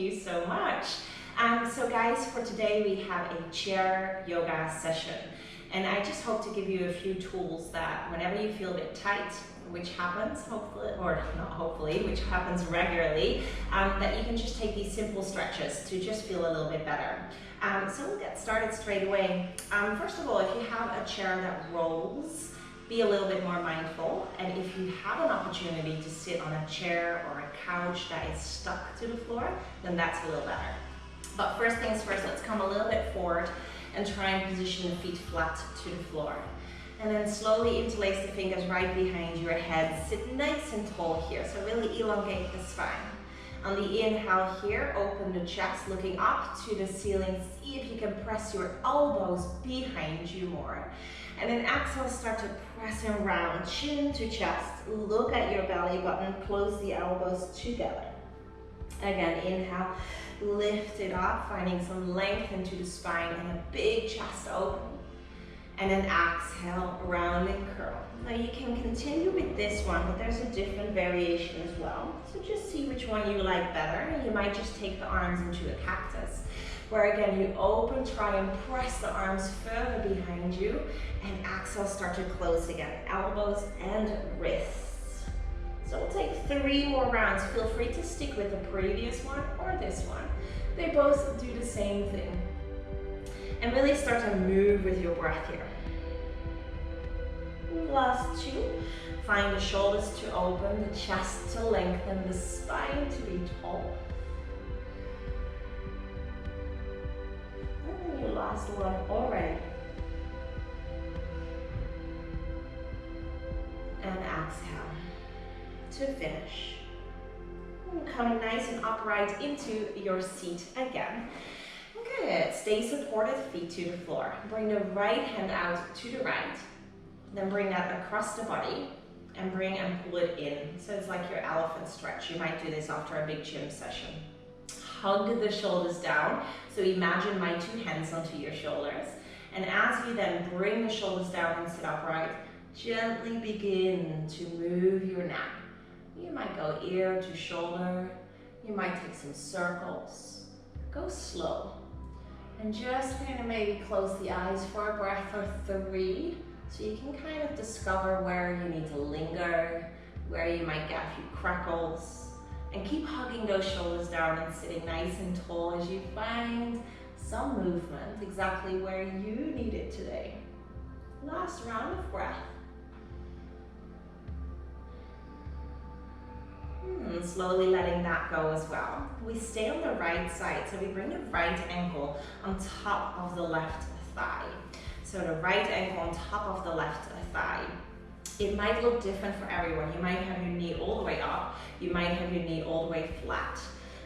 you so much. So guys, for today we have a chair yoga session. And I just hope to give you a few tools that whenever you feel a bit tight, which happens hopefully, or not hopefully, which happens regularly, that you can just take these simple stretches to just feel a little bit better. So we'll get started straight away. First of all, if you have a chair that rolls, be a little bit more mindful. And if you have an opportunity to sit on a chair or a couch that is stuck to the floor, then that's a little better. But first things first, let's come a little bit forward and try and position the feet flat to the floor. And then slowly interlace the fingers right behind your head. Sit nice and tall here, so really elongate the spine. On the inhale here, open the chest, looking up to the ceiling. See if you can press your elbows behind you more. And then exhale, start to press and round, chin to chest. Look at your belly button, close the elbows together. Again, inhale, lift it up, finding some length into the spine and a big chest open. And then exhale, round and curl. Now you can continue with this one, but there's a different variation as well. So just see which one you like better. You might just take the arms into a cactus, where again you open, try and press the arms further behind you, and exhale, start to close again, elbows and wrists. So we'll take 3 more rounds. Feel free to stick with the previous one or this one. They both do the same thing. And really start to move with your breath here. Last 2. Find the shoulders to open, the chest to lengthen, the spine to be tall. And your last one already. And exhale to finish. And come nice and upright into your seat again. Good. Stay supported, feet to the floor. Bring the right hand out to the right. Then bring that across the body and bring and pull it in. So it's like your elephant stretch. You might do this after a big gym session. Hug the shoulders down. So imagine my 2 hands onto your shoulders. And as you then bring the shoulders down and sit upright, gently begin to move your neck. You might go ear to shoulder. You might take some circles. Go slow. And just kind of maybe close the eyes for a breath or 3, so you can kind of discover where you need to linger, where you might get a few crackles. And keep hugging those shoulders down and sitting nice and tall as you find some movement exactly where you need it today. Last round of breath. Slowly letting that go as well. We stay on the right side, so we bring the right ankle on top of the left thigh. So the right ankle on top of the left thigh. It might look different for everyone. You might have your knee all the way up. You might have your knee all the way flat.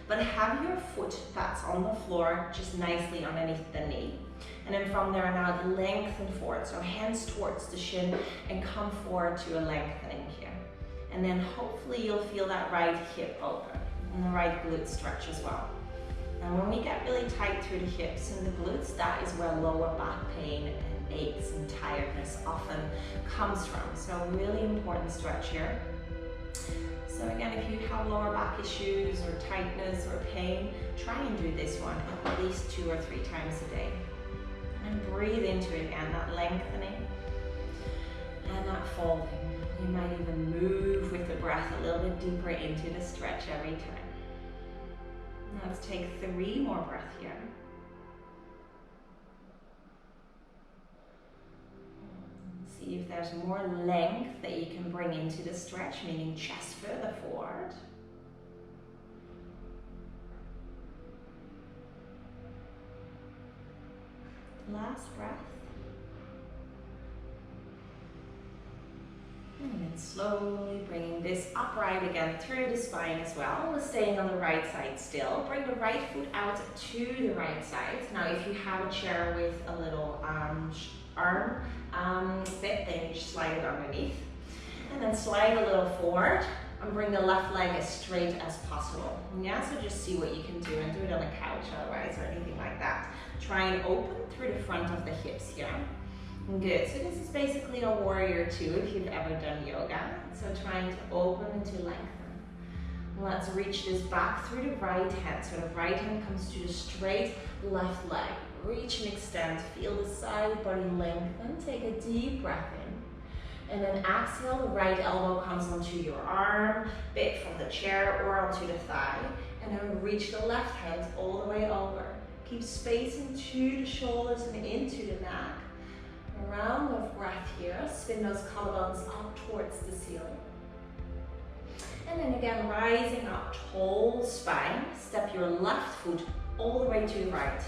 But have your foot that's on the floor just nicely underneath the knee. And then from there now, lengthen forward. So hands towards the shin and come forward to a lengthening here. And then hopefully you'll feel that right hip open and the right glute stretch as well. And when we get really tight through the hips and the glutes, that is where lower back pain and aches and tiredness often comes from. So really important stretch here. So again, if you have lower back issues or tightness or pain, try and do this one at least 2 or 3 times a day. And breathe into it again, that lengthening and that folding. You might even move with the breath a little bit deeper into the stretch every time. Now let's take 3 more breaths here. See if there's more length that you can bring into the stretch, meaning chest further forward. Last breath. And then slowly bringing this upright again through the spine as well. We're staying on the right side still. Bring the right foot out to the right side. Now if you have a chair with a little arm bit, then you just slide it underneath. And then slide a little forward and bring the left leg as straight as possible. Yeah, so just see what you can do and do it on a couch otherwise or anything like that. Try and open through the front of the hips here. Good, so this is basically a warrior 2 if you've ever done yoga. So trying to open and to lengthen. Let's reach this back through the right hand. So the right hand comes to the straight left leg. Reach and extend. Feel the side body lengthen. Take a deep breath in. And then exhale, the right elbow comes onto your arm, bit from the chair or onto the thigh. And then reach the left hand all the way over. Keep space into the shoulders and into the neck. A round of breath here. Spin those collarbones up towards the ceiling. And then again, rising up, tall spine. Step your left foot all the way to the right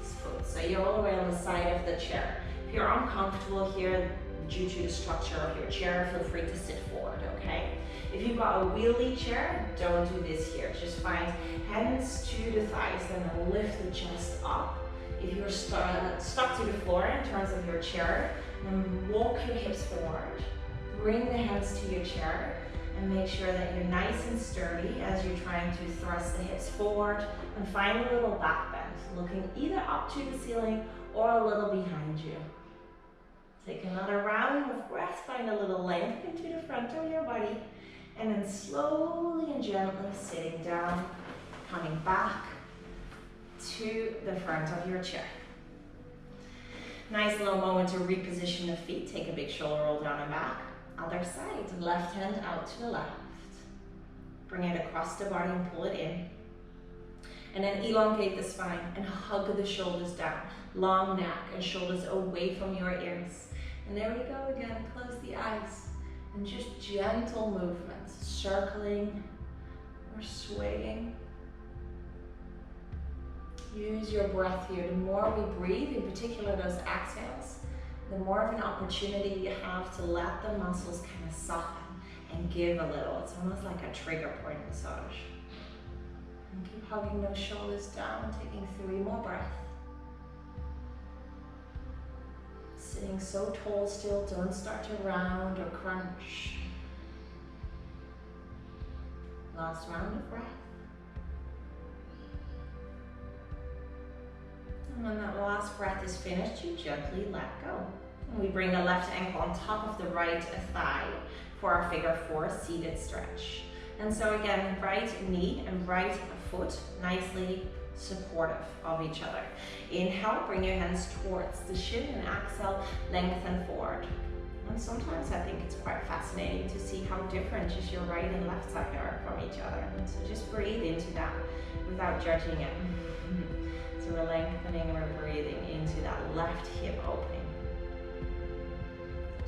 foot. So you're all the way on the side of the chair. If you're uncomfortable here due to the structure of your chair, feel free to sit forward, okay? If you've got a wheelie chair, don't do this here. Just find hands to the thighs and lift the chest up. If you're stuck to the floor in terms of your chair, then walk your hips forward. Bring the hands to your chair. And make sure that you're nice and sturdy as you're trying to thrust the hips forward and find a little back bend, looking either up to the ceiling or a little behind you. Take another round of breath, find a little length into the front of your body, and then slowly and gently sitting down, coming back to the front of your chair. Nice little moment to reposition the feet. Take a big shoulder roll down and back. Other side, left hand out to the left. Bring it across the body and pull it in. And then elongate the spine and hug the shoulders down. Long neck and shoulders away from your ears. And there we go again, close the eyes. And just gentle movements, circling or swaying. Use your breath here. The more we breathe, in particular those exhales, the more of an opportunity you have to let the muscles kind of soften and give a little. It's almost like a trigger point massage. And keep hugging those shoulders down, taking 3 more breaths. Sitting so tall still, don't start to round or crunch. Last round of breath. And when that last breath is finished, you gently let go. And we bring the left ankle on top of the right thigh for our figure 4 seated stretch. And so again, right knee and right foot nicely supportive of each other. Inhale, bring your hands towards the shin, and exhale, lengthen forward. And sometimes I think it's quite fascinating to see how different just your right and left side are from each other. And so just breathe into that without judging it. So we're lengthening, we're breathing into that left hip opening.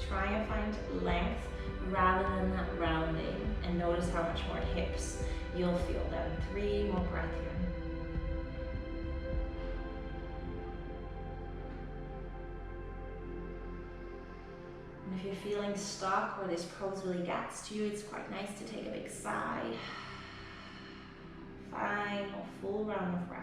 Try and find length rather than that rounding, and notice how much more hips you'll feel then. 3 more breaths here. And if you're feeling stuck or this pose really gets to you, it's quite nice to take a big sigh. Final full round of breath.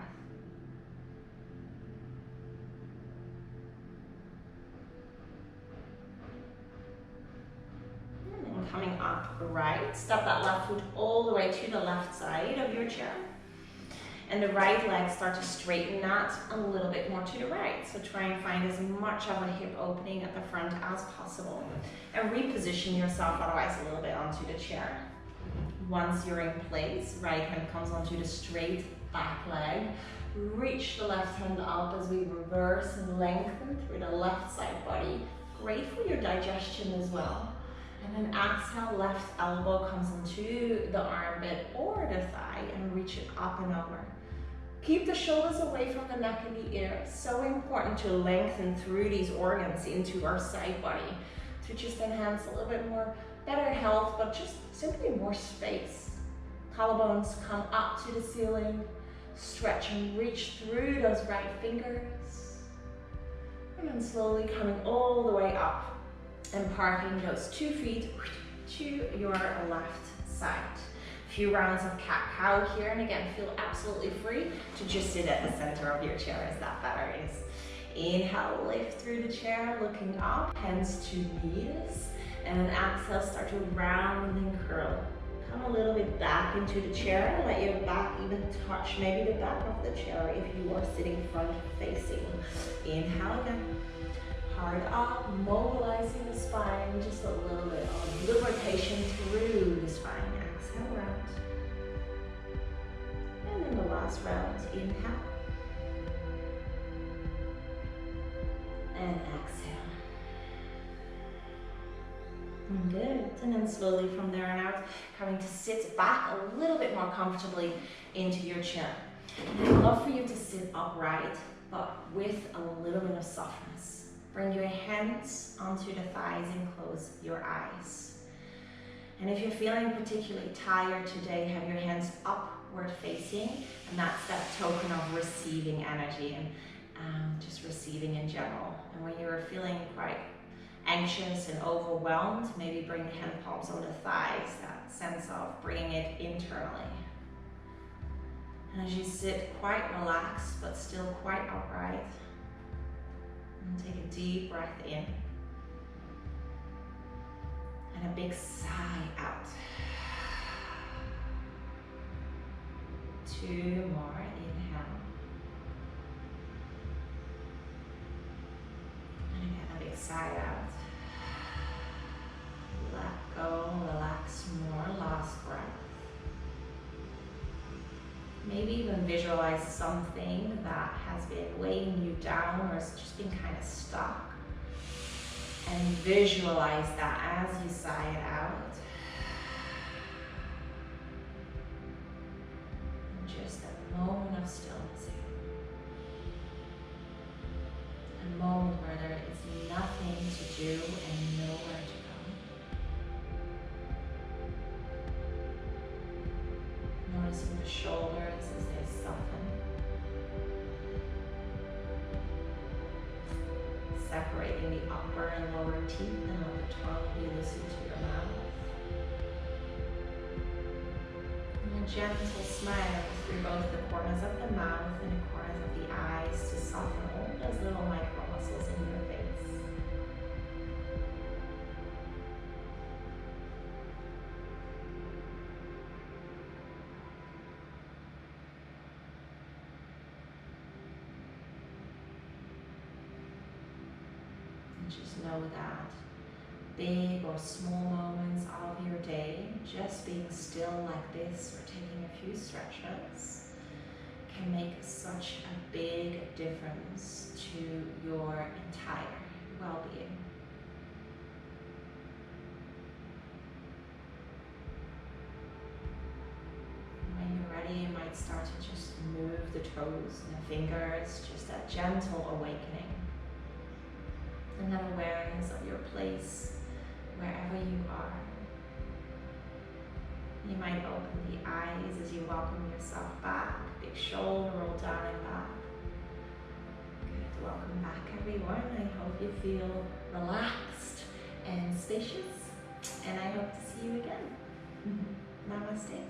Coming up right, step that left foot all the way to the left side of your chair. And the right leg start to straighten that a little bit more to the right. So try and find as much of a hip opening at the front as possible. And reposition yourself otherwise a little bit onto the chair. Once you're in place, right hand comes onto the straight back leg. Reach the left hand up as we reverse and lengthen through the left side body. Great for your digestion as well. And then exhale, left elbow comes onto the armpit or the thigh and reach it up and over. Keep the shoulders away from the neck and the ear. So important to lengthen through these organs into our side body to just enhance a little bit more better health, but just simply more space. Collarbones come up to the ceiling. Stretch and reach through those right fingers. And then slowly coming all the way up and parking those 2 feet to your left side. A few rounds of cat-cow here, and again, feel absolutely free to just sit at the center of your chair as that better is. Inhale, lift through the chair, looking up, hands to knees, and then exhale, start to round and curl. Come a little bit back into the chair, let your back even touch maybe the back of the chair if you are sitting front facing. Inhale again. Hard up, mobilizing the spine, just a little bit of lubrication through the spine. Exhale, round. And then the last round, inhale. And exhale. Good. And then slowly from there on out, coming to sit back a little bit more comfortably into your chair. And I'd love for you to sit upright, but with a little bit of softness. Bring your hands onto the thighs and close your eyes. And if you're feeling particularly tired today, have your hands upward facing, and that's that token of receiving energy and just receiving in general. And when you're feeling quite anxious and overwhelmed, maybe bring the hand palms on the thighs, that sense of bringing it internally. And as you sit quite relaxed, but still quite upright, and take a deep breath in, and a big sigh out. 2 more, inhale. And again, a big sigh out. Let go, relax more, last breath. Maybe even visualize something that has been weighing you down or has just been kind of stuck. And visualize that as you sigh it out. And just a moment of stillness here. A moment where there is nothing to do and nowhere to go. Noticing the shoulders as they soften. Separating the upper and lower teeth and let the tongue be loosened to your mouth. And a gentle smile through both the corners of the mouth and the corners of the eyes to soften all those little micro muscles in your face. Just know that big or small moments of your day, just being still like this or taking a few stretches, can make such a big difference to your entire well-being. When you're ready, you might start to just move the toes and the fingers, just that gentle awakening. And that awareness of your place wherever you are. You might open the eyes as you welcome yourself back. Big shoulder roll down and back. Good. Welcome back, everyone. I hope you feel relaxed and spacious. And I hope to see you again. Namaste.